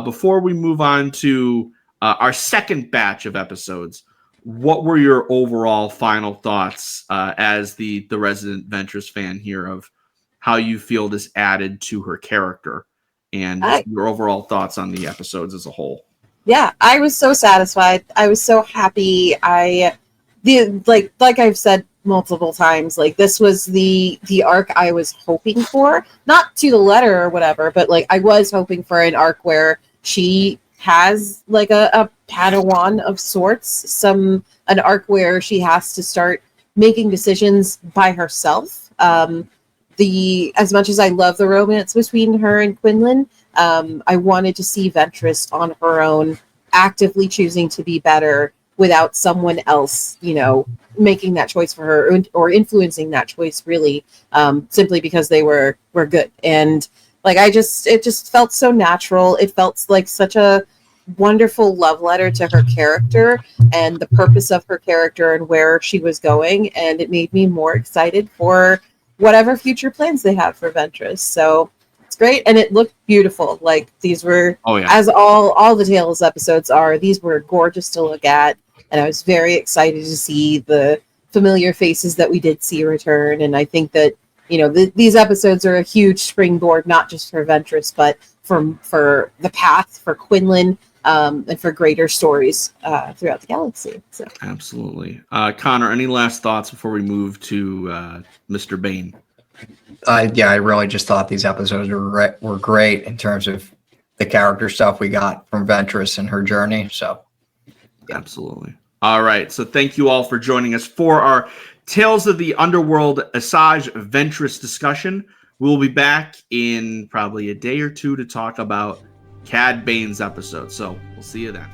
before we move on to our second batch of episodes, what were your overall final thoughts as the resident Ventress fan here of how you feel this added to her character, and just your overall thoughts on the episodes as a whole? Yeah, I was so satisfied. I was so happy. Like I've said multiple times, like this was the arc I was hoping for, not to the letter or whatever, but like I was hoping for an arc where she has like a Padawan of sorts, an arc where she has to start making decisions by herself. As much as I love the romance between her and Quinlan, I wanted to see Ventress on her own, actively choosing to be better without someone else, you know, making that choice for her or influencing that choice really, simply because they were good. And like it just felt so natural. It felt like such a wonderful love letter to her character and the purpose of her character and where she was going, and it made me more excited for whatever future plans they have for Ventress. So it's great, and it looked beautiful. Like these were, as all the Tales episodes are, these were gorgeous to look at, and I was very excited to see the familiar faces that we did see return. And I think that, you know, these episodes are a huge springboard, not just for Ventress, but for the path for Quinlan, and for greater stories throughout the galaxy. So Absolutely. Conor, any last thoughts before we move to Mr. Bane? I really just thought these episodes were great in terms of the character stuff we got from Ventress and her journey. So, yeah. Absolutely. All right. So thank you all for joining us for our Tales of the Underworld Asajj Ventress discussion. We'll be back in probably a day or two to talk about Cad Bane's episode. So we'll see you then.